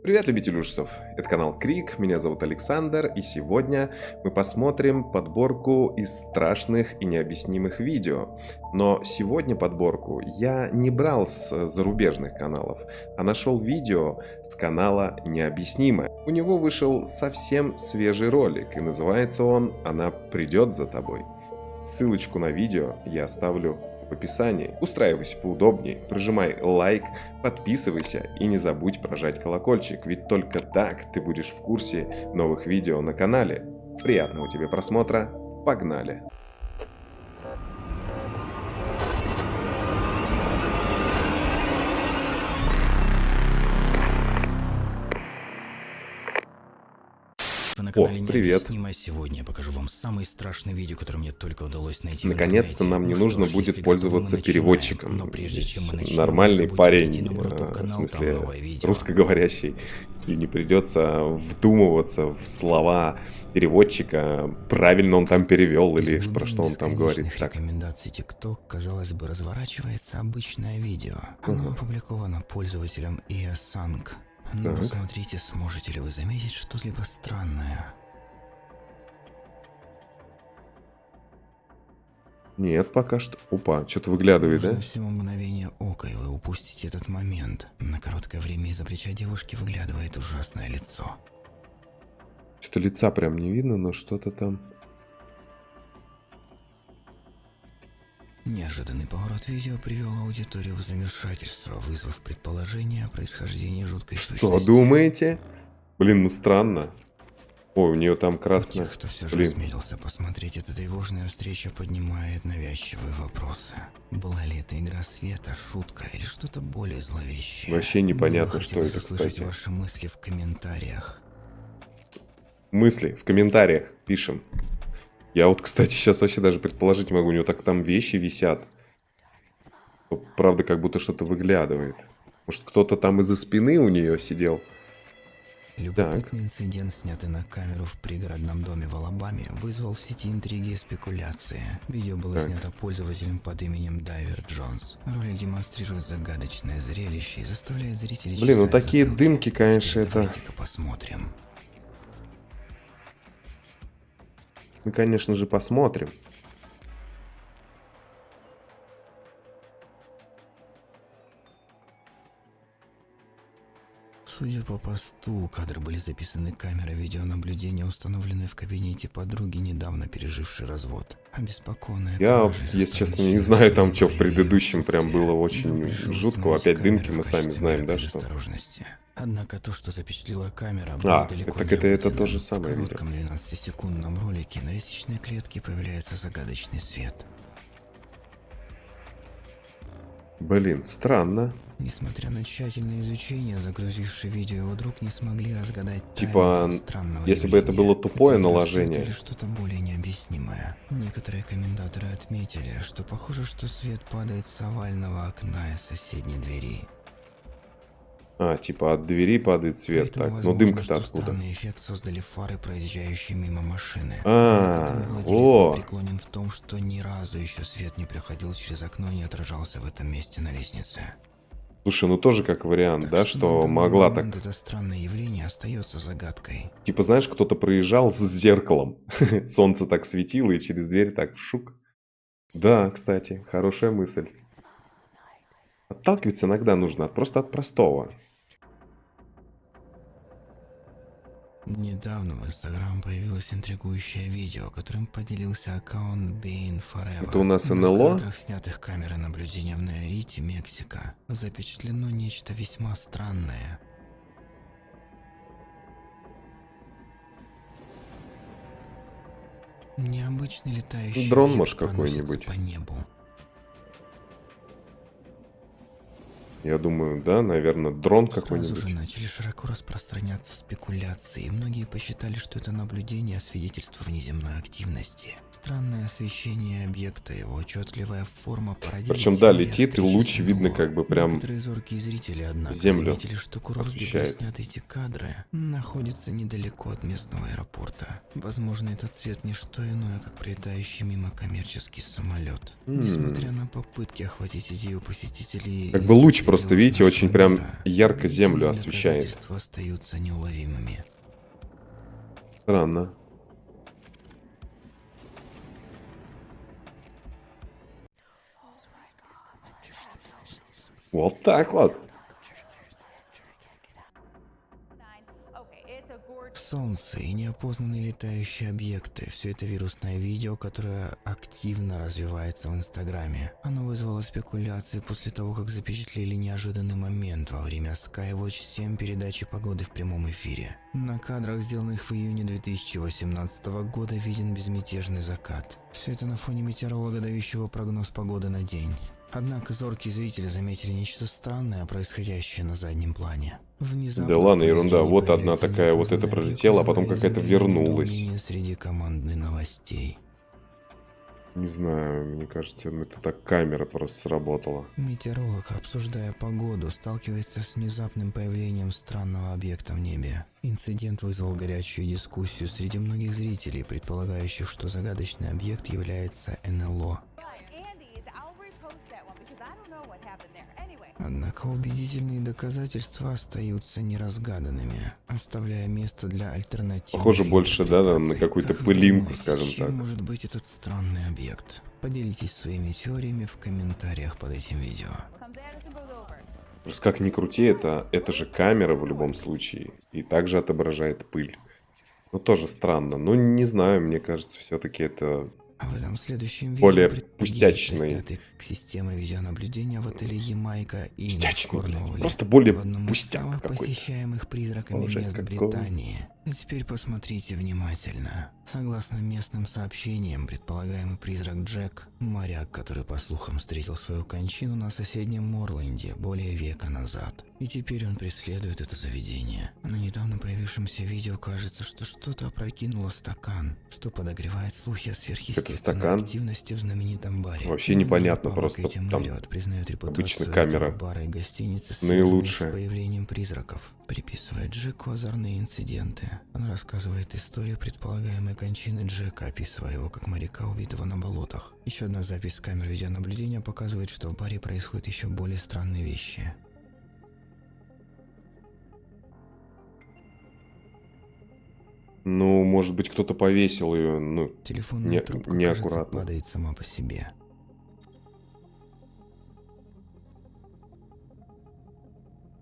Привет, любители ужасов! Это канал Крик, меня зовут Александр, и сегодня мы посмотрим подборку из страшных и необъяснимых видео. Но сегодня подборку я не брал с зарубежных каналов, а нашел видео с канала Необъяснимое. У него вышел совсем свежий ролик, и называется он «Она придет за тобой». Ссылочку на видео я оставлю в описании. Устраивайся поудобнее, прожимай лайк, подписывайся и не забудь прожать колокольчик, ведь только так ты будешь в курсе новых видео на канале. Приятного тебе просмотра, погнали! Вы на канале привет. Необъяснимое. Сегодня я покажу вам самое страшное видео, которое мне только удалось найти. Наконец-то нам не нужно будет пользоваться переводчиком. Но прежде чем мы начнем, Нормальный парень, в в смысле русскоговорящий, и не придется вдумываться в слова переводчика, правильно он там перевел или про что он там говорит. Так. Рекомендаций TikTok, казалось бы, разворачивается обычное видео. Оно опубликовано пользователем ESANG. Но посмотрите, сможете ли вы заметить что-либо странное. Нет, пока что. Опа, что-то выглядывает, Нужно да? всего мгновение ока, и вы упустите этот момент. На короткое время из-за плеча девушки выглядывает ужасное лицо. Что-то лица прям не видно, но что-то там. Неожиданный поворот видео привел аудиторию в замешательство, вызвав предположение о происхождении жуткой сущности. Что думаете? Блин, ну странно. Ой, у нее там красная. Тех, кто все же осмелился посмотреть, эта тревожная встреча поднимает навязчивые вопросы. Была ли это игра света, шутка или что-то более зловещее? Вообще непонятно, Мне бы что это, хотелось услышать кстати. ваши мысли в комментариях. Мысли в комментариях пишем. Я вот, кстати, сейчас вообще даже предположить не могу. У него так там вещи висят. Правда, как будто что-то выглядывает. Может, кто-то там из-за спины у нее сидел? Любопытный инцидент, снятый на камеру в пригородном доме в Алабаме, вызвал в сети интриги и спекуляции. Видео было снято пользователем под именем Дайвер Джонс. Ролик демонстрирует загадочное зрелище и заставляет зрителей... Блин, ну чесать такие затылки. дымки, конечно, это... Давайте-ка посмотрим. Мы, конечно же, посмотрим. Судя по посту, кадры были записаны камерой видеонаблюдения, установленной в кабинете подруги, недавно пережившей развод. Обеспокоенная Я, кражей со если стороны честно, не членов знаю там, семьи что в при её предыдущем прям отсутствии, было друг очень решил жутко. установить Опять дымки, камеру мы в сами качестве знаем, меры да, что... предосторожности. Однако то, что запечатлила камера, было далеко так не это обыденным. то же самое В видео. коротком 12-секундном ролике на лестничной клетке появляется загадочный свет. Блин, странно. Несмотря на тщательное изучение, загрузившие видео его друг не смогли разгадать тайну Типа, этого странного если бы это явления. было тупое Это игра наложение. света или что-то более необъяснимое. Некоторые комментаторы отметили, что похоже, что свет падает с овального окна из соседней двери. Типа от двери падает свет. Поэтому Так, но возможно, дымка-то что откуда? странный эффект создали фары, проезжающие мимо машины. Владелец О! непреклонен в том, что ни разу еще свет не проходил через окно и не отражался в этом месте на лестнице. Слушай, ну тоже как вариант, Так да, на что данный могла момент так... это странное явление остается загадкой. Типа, знаешь, кто-то проезжал с зеркалом. Солнце так светило, и через дверь так вшук. Да, кстати, хорошая мысль. Отталкиваться иногда нужно просто от простого. Недавно в Instagram появилось интригующее видео, которым поделился аккаунт Being Forever. Это у нас На НЛО? кадрах, снятых камерой наблюдения в Наярите, Мексика, запечатлено нечто весьма странное. Необычный летающий Дрон, объект может, проносится какой-нибудь? по небу. Я думаю, да, наверное, дрон Сразу же какой-нибудь. начали широко распространяться спекуляции, и многие посчитали, что это наблюдение свидетельство внеземной активности. Странное освещение объекта, его отчетливая форма породила Причем, да, теорию о летит, и встрече луч с видно НЛО. как бы прям Некоторые зоркие зрители, однако, землю заметили, что курорт, где были освещает. сняты эти кадры, находится недалеко от местного аэропорта. Возможно, этот цвет не что иное, как пролетающий мимо коммерческий самолет. Несмотря на попытки охватить идею посетителей... Как бы луч просто просто, пределов видите, очень нашего прям мира, ярко землю убедительные освещает. доказательства остаются неуловимыми. Странно. Вот так вот. Солнце и неопознанные летающие объекты – все это вирусное видео, которое активно развивается в Инстаграме. Оно вызвало спекуляции после того, как запечатлели неожиданный момент во время Skywatch 7 передачи погоды в прямом эфире. На кадрах, сделанных в июне 2018 года, виден безмятежный закат. Все это на фоне метеоролога, дающего прогноз погоды на день. Однако зоркие зрители заметили нечто странное, происходящее на заднем плане. Внезапно Да в ладно, поле ерунда. зрения Вот одна появляется такая, вот это неопознанный объект, пролетела, а потом вызывая какая-то изумление и вернулась. недоумение среди командной новостей. Не знаю, мне кажется, это так камера просто сработала. Метеоролог, обсуждая погоду, сталкивается с внезапным появлением странного объекта в небе. Инцидент вызвал горячую дискуссию среди многих зрителей, предполагающих, что загадочный объект является НЛО. Однако убедительные доказательства остаются неразгаданными, оставляя место для альтернативных Похоже больше, да, на интерпретаций. какую-то Как вы пылинку, думаете, скажем чем так. может быть этот странный объект? Поделитесь своими теориями в комментариях под этим видео. Просто как ни крути, это же камера в любом случае. И также отображает пыль. Ну, тоже странно. Ну, не знаю, мне кажется, все-таки это А в этом следующем более видео пустячный. сняты системы видеонаблюдения в отеле Ямайка и в Пустячный, блядь. Корнуолле, Просто более в одном из пустяк самых какой-то. посещаемых призраками Боже, мест какой. Британии. А теперь посмотрите внимательно. Согласно местным сообщениям, предполагаемый призрак Джек – моряк, который, по слухам, встретил свою кончину на соседнем Морленде более века назад. И теперь он преследует это заведение. На недавно появившемся видео кажется, что что-то опрокинуло стакан, что подогревает слухи о сверхъестественной стакан? активности в знаменитом баре. Вообще Менеджер непонятно, паба просто Кэти там Мэриот признает обычно репутацию камера этого бара и гостиницы, связанной с наилучшая. появлением призраков. Приписывает Джеку озорные инциденты. Она рассказывает историю предполагаемой кончины Джека, описывая его как моряка, убитого на болотах. Еще одна запись с камер видеонаблюдения показывает, что в баре происходят еще более странные вещи. Ну, может быть, кто-то повесил ее, ну, Телефонная трубка, кажется, неаккуратно. падает сама по себе.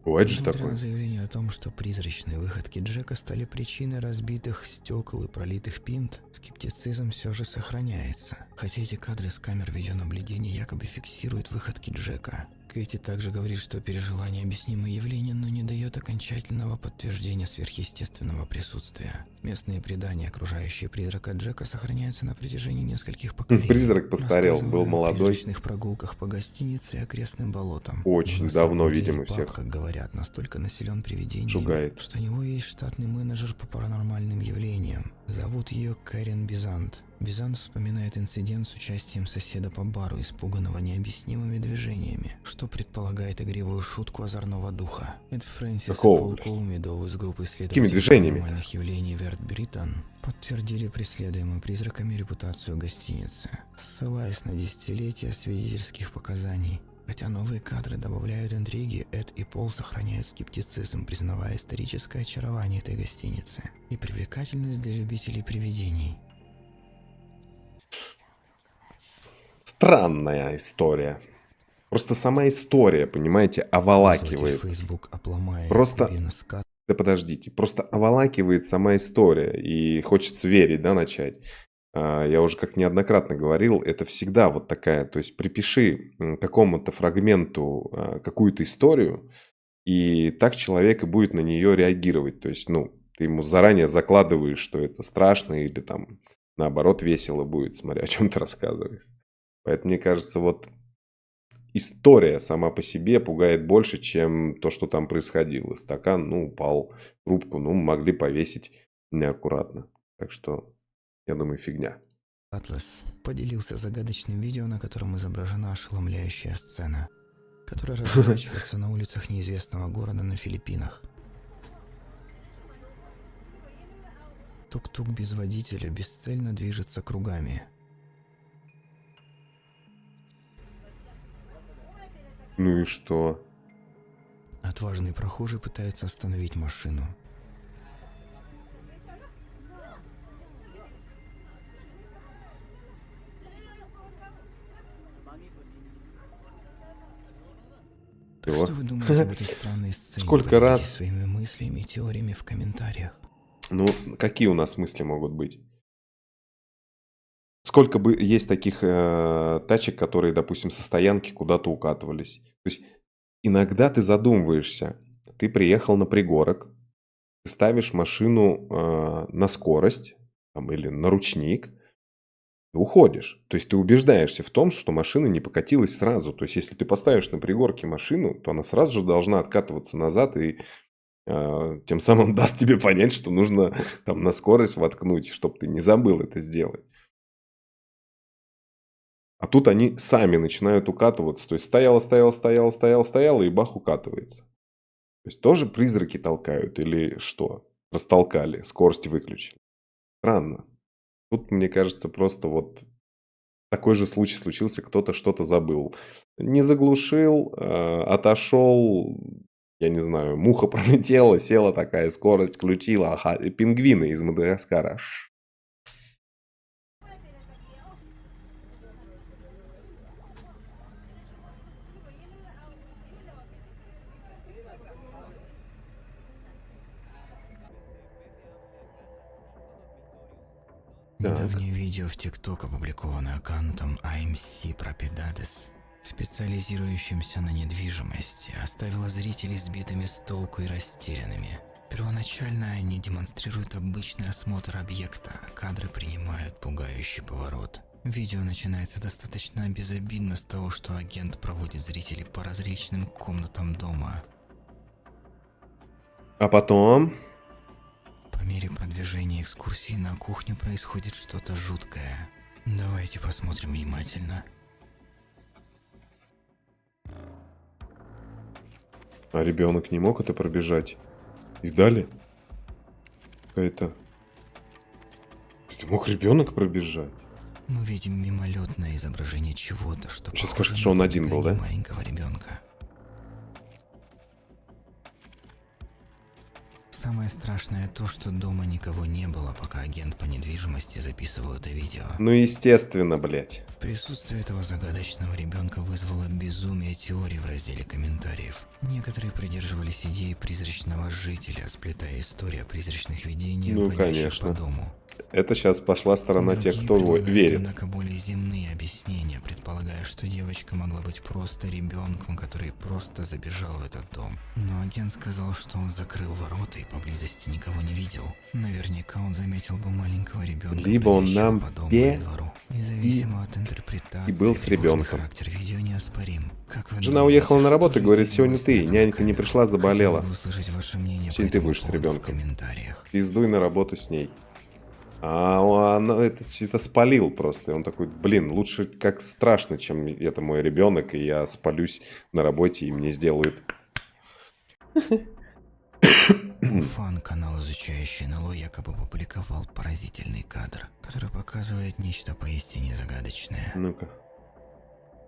Бывает же Несмотря такое. на заявление о том, что призрачные выходки Джека стали причиной разбитых стекол и пролитых пинт, скептицизм все же сохраняется. Хотя эти кадры с камер видеонаблюдения якобы фиксируют выходки Джека. Кэти также говорит, что пережила необъяснимое явление, но не дает окончательного подтверждения сверхъестественного присутствия. Местные предания, окружающие призрака Джека, сохраняются на протяжении нескольких поколений. Призрак постарел, был Рассказывая о молодой. призрачных прогулках по гостинице и окрестным болотам. Очень На давно, самом деле, видимо, паб, всех как говорят, настолько населен привидениями, шугает. что у него есть штатный менеджер по паранормальным явлениям. Зовут ее Кэрин Бизант. Бизант вспоминает инцидент с участием соседа по бару, испуганного необъяснимыми движениями, что предполагает игривую шутку озорного духа. Эд Фрэнсис и Какого, Пол блядь? Коумидоу из группы Какими исследователей движениями? паранормальных явлений Верт Бриттон подтвердили преследуемую призраками репутацию гостиницы, ссылаясь на десятилетия свидетельских показаний. Хотя новые кадры добавляют интриги, Эд и Пол сохраняют скептицизм, признавая историческое очарование этой гостиницы и привлекательность для любителей привидений. Странная история. Просто сама история, понимаете, оволакивает. Facebook обломает Просто, Бинскат. да подождите, просто оволакивает сама история. И хочется верить, да, начать. Я уже как неоднократно говорил, это всегда вот такая, то есть припиши какому-то фрагменту какую-то историю, и так человек и будет на нее реагировать. То есть, ну, ты ему заранее закладываешь, что это страшно или там наоборот весело будет, смотря о чем ты рассказываешь. Поэтому, мне кажется, вот история сама по себе пугает больше, чем то, что там происходило. Стакан, ну, упал, трубку, ну, могли повесить неаккуратно. Так что, я думаю, фигня. Атлас поделился загадочным видео, на котором изображена ошеломляющая сцена, которая разворачивается на улицах неизвестного города на Филиппинах. Тук-тук без водителя бесцельно движется кругами. Ну и что? Отважный прохожий пытается остановить машину. Так Его. что вы думаете об этой странной сцене? Сколько Поделитесь раз? своими мыслями и теориями в комментариях. Ну, какие у нас мысли могут быть? Сколько бы есть таких тачек, которые, допустим, со стоянки куда-то укатывались. То есть иногда ты задумываешься. Ты приехал на пригорок, ты ставишь машину на скорость там, или на ручник и уходишь. То есть ты убеждаешься в том, что машина не покатилась сразу. То есть если ты поставишь на пригорке машину, то она сразу же должна откатываться назад и тем самым даст тебе понять, что нужно там на скорость воткнуть, чтобы ты не забыл это сделать. А тут они сами начинают укатываться. То есть стояла, и бах, укатывается. То есть тоже призраки толкают или что? Растолкали, скорость выключили. Странно. Тут, мне кажется, просто вот такой же случай случился, кто-то что-то забыл. Не заглушил, отошел, я не знаю, муха пролетела, села такая, скорость включила. Ага, и пингвины из Мадагаскара. Недавнее видео в ТикТок, опубликованное аккаунтом AMC Propiedades, специализирующимся на недвижимости, оставило зрителей сбитыми с толку и растерянными. Первоначально они демонстрируют обычный осмотр объекта, а кадры принимают пугающий поворот. Видео начинается достаточно безобидно с того, что агент проводит зрителей по различным комнатам дома. А потом... По мере продвижения экскурсии на кухне происходит что-то жуткое. Давайте посмотрим внимательно. А ребенок не мог это пробежать? И дали? Какая-то... Мог ребенок пробежать? Мы видим мимолетное изображение чего-то, что Сейчас похоже скажут, на что он один был, пробегание да? маленького ребенка. Самое страшное то, что дома никого не было, пока агент по недвижимости записывал это видео. Ну, естественно, блядь. Присутствие этого загадочного ребенка вызвало безумие теорий в разделе комментариев. Некоторые придерживались идеи призрачного жителя, сплетая истории о призрачных видениях, Ну, бродящих конечно. по дому. Это сейчас пошла сторона тех, Другие кто предлагают, верит. однако, более земные объяснения, предполагая, что девочка могла быть просто ребенком, который просто забежал в этот дом. Но агент сказал, что он закрыл ворота и поблизости никого не видел. Наверняка он заметил бы маленького ребенка, Либо он бродящего нам по дому пе- или двору. Независимо от интерпретации, и был с тревожный ребенком. характер видео неоспорим. Как вы Жена думаете, уехала на что работу и же говорит, здесь сегодня было ты, снято на нянька не камеру? пришла, заболела. Хотелось бы услышать ваше мнение Сегодня по ты этому будешь с поводу в ребенком. комментариях. Пиздуй на работу с ней. А он это спалил просто. И он такой, блин, лучше как страшно, чем это мой ребенок, и я спалюсь на работе, и мне сделают. Уфан, канал, изучающий НЛО, якобы опубликовал поразительный кадр, который показывает нечто поистине загадочное. Ну-ка.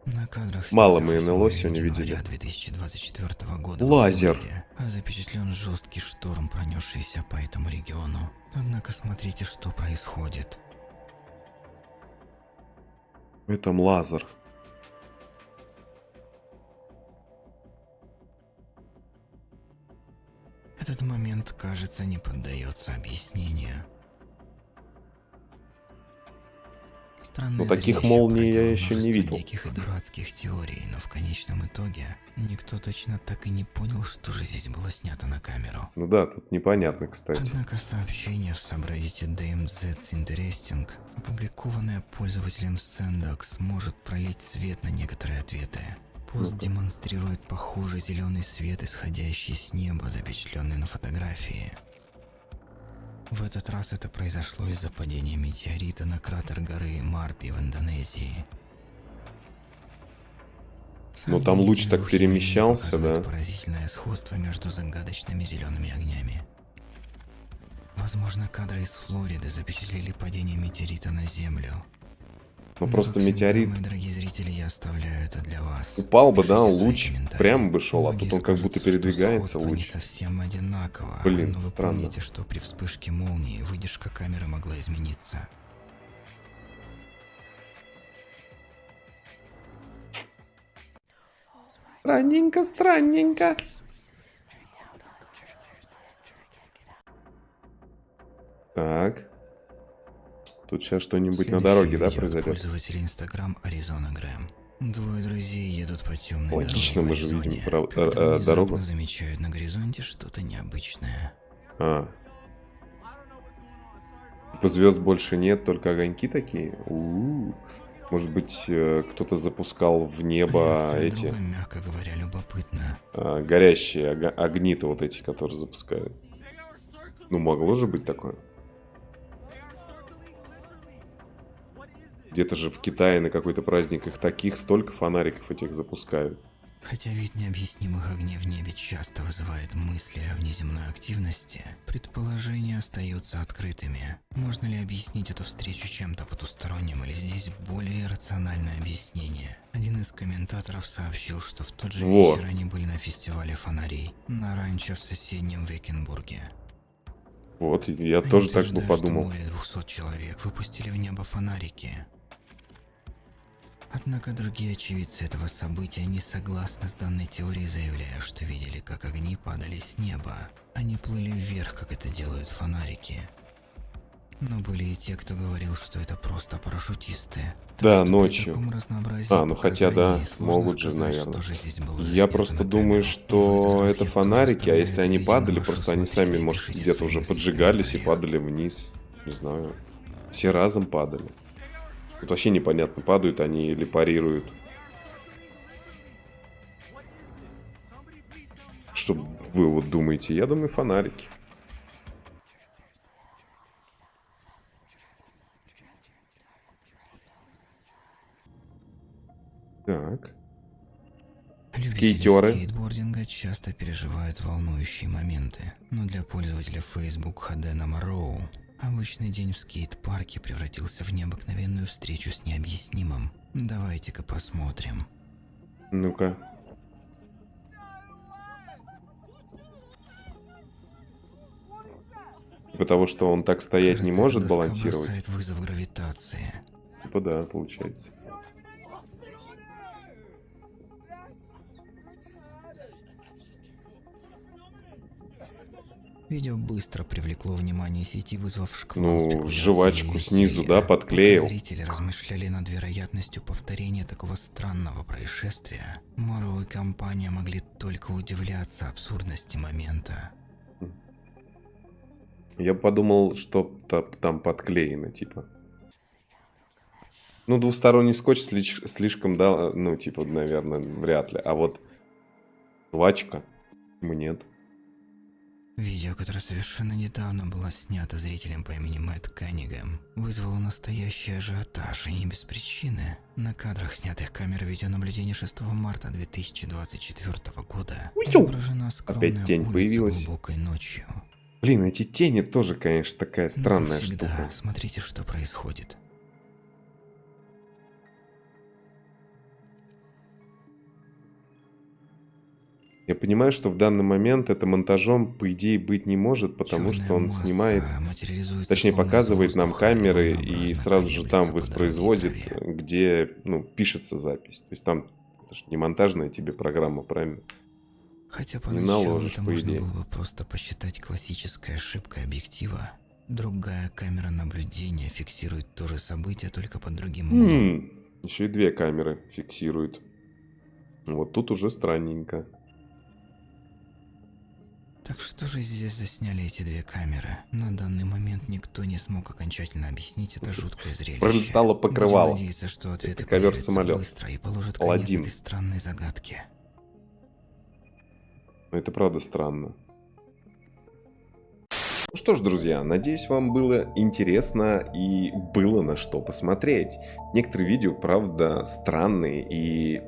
На кадрах Мало снимков мы НЛО 8 сегодня видели. января 2024 года Лазер. во Флориде запечатлен жесткий шторм, пронесшийся по этому региону. Однако смотрите, что происходит. Это лазер. Этот момент, кажется, не поддается объяснению. Странное таких зрелище молний я породило еще не множество видел. диких и дурацких теорий, но в конечном итоге никто точно так и не понял, что же здесь было снято на камеру. Ну да, тут непонятно, кстати. Однако сообщение в сабреддите DMZ Interesting, опубликованное пользователем Sandox, может пролить свет на некоторые ответы. Пост Ну-ка. демонстрирует похожий зеленый свет, исходящий с неба, запечатленный на фотографии. В этот раз это произошло из-за падения метеорита на кратер горы Марпи в Индонезии. Ну, там луч так Сравнение перемещался, показывает да. поразительное сходство между загадочными зелеными огнями. Возможно, кадры из Флориды запечатлели падение метеорита на Землю. Ну Но, просто как всегда, метеорит мои дорогие зрители, я оставляю это для вас. упал бы, да, Пишите свои луч комментарии. прямо бы шел, а Многие тут он как скажут, будто что передвигается, сходство не луч. совсем одинаково. Блин, Но вы странно. помните, что при вспышке молнии выдержка камеры могла измениться. Странненько, странненько. Так. Тут сейчас что-нибудь на Следующее дороге, да, видео от произойдет? пользователя Instagram Arizona Грэм. Двое друзей едут по темной Логично, дороге мы в же Аризоне, видим когда внезапно дорогу. замечают на горизонте что-то необычное. А. Типа звезд больше нет, только огоньки такие. У-у-у. Может быть, кто-то запускал в небо Реакция эти друга, мягко говоря, любопытна. горящие огни-то вот эти, которые запускают. Ну, могло же быть такое. Где-то же в Китае на какой-то праздник их таких, столько фонариков этих запускают. Хотя вид необъяснимых огней в небе часто вызывает мысли о внеземной активности, предположения остаются открытыми. Можно ли объяснить эту встречу чем-то потусторонним, или здесь более рациональное объяснение? Один из комментаторов сообщил, что в тот же Вот. вечер они были на фестивале фонарей на ранчо в соседнем Векенбурге. Вот, я Они тоже так бы утверждают, что подумал. более 200 человек выпустили в небо фонарики. Однако другие очевидцы этого события не согласны с данной теорией, заявляя, что видели, как огни падали с неба. Они плыли вверх, как это делают фонарики. Но были и те, кто говорил, что это просто парашютисты. Так Да, что при ночью. таком разнообразии Ну хотя да, показаний сложно могут же, сказать, наверное. что же здесь было Я заснято просто на думаю, камеру. В этот что раз это я тоже фонарики, а оставляю если это они видео на падали, ваше просто они усмотрение. сами, может, Пишите где-то свои уже мысли в поджигались и комментариях. падали вниз. Не знаю. Все разом падали. Тут вообще непонятно, падают они или парируют. Что вы вот думаете? Я думаю, фонарики. Так. Любители Скейтеры. скейтбординга часто переживают волнующие моменты, но для пользователя Facebook Хадена Мароу обычный день в скейт-парке превратился в необыкновенную встречу с необъяснимым. Давайте-ка посмотрим. Ну-ка. Типа того, что он так стоять Кажется, не эта может доска балансировать. бросает вызов гравитации. Типа да, получается. Видео быстро привлекло внимание сети, вызвав шквал Ну, спекуляций и жвачку снизу, да, веселья. подклеил. Пока зрители размышляли над вероятностью повторения такого странного происшествия, Мароу и компания могли только удивляться абсурдности момента. Я подумал, что там подклеено, типа. Ну, двусторонний скотч слишком, да, ну, типа, наверное, вряд ли. А вот жвачка, нет. Видео, которое совершенно недавно было снято зрителем по имени Мэтт Каннигам, вызвало настоящий ажиотаж, и не без причины. На кадрах, снятых камерой видеонаблюдения 6 марта 2024 года, изображена скромная Опять тень улица появилась. глубокой ночью. Блин, эти тени тоже, конечно, такая Но, странная как всегда, штука. смотрите, что происходит. Я понимаю, что в данный момент это монтажом, по идее, быть не может, потому что он снимает, точнее, показывает нам камеры и сразу же там воспроизводит, где, ну, пишется запись. То есть там, это же не монтажная тебе программа, правильно? Хотя Не поначалу наложишь, это по можно идее. было бы просто посчитать классической ошибкой объектива. Другая камера наблюдения фиксирует то же событие, только под другим углом. Еще и две камеры фиксируют. Вот тут уже странненько. Так что же здесь засняли эти две камеры? На данный момент никто не смог окончательно объяснить это жуткое зрелище. Пролетало покрывало. Будем надеяться, что ответы Это появятся ковер-самолет. быстро и положат Аладдин. конец этой странной загадке. Это правда странно. Ну что ж, друзья, надеюсь, вам было интересно и было на что посмотреть. Некоторые видео, правда, странные и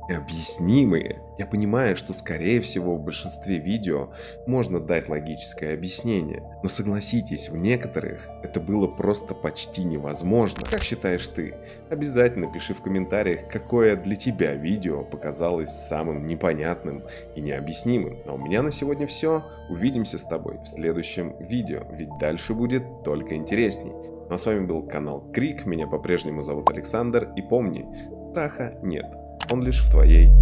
объяснимые. Я понимаю, что скорее всего в большинстве видео можно дать логическое объяснение, но согласитесь, в некоторых это было просто почти невозможно. Как считаешь ты? Обязательно пиши в комментариях, какое для тебя видео показалось самым непонятным и необъяснимым. А у меня на сегодня все. Увидимся с тобой в следующем видео, ведь дальше будет только интересней. Ну а с вами был канал Крик, меня по-прежнему зовут Александр, и помни, страха нет. Он лишь в твоей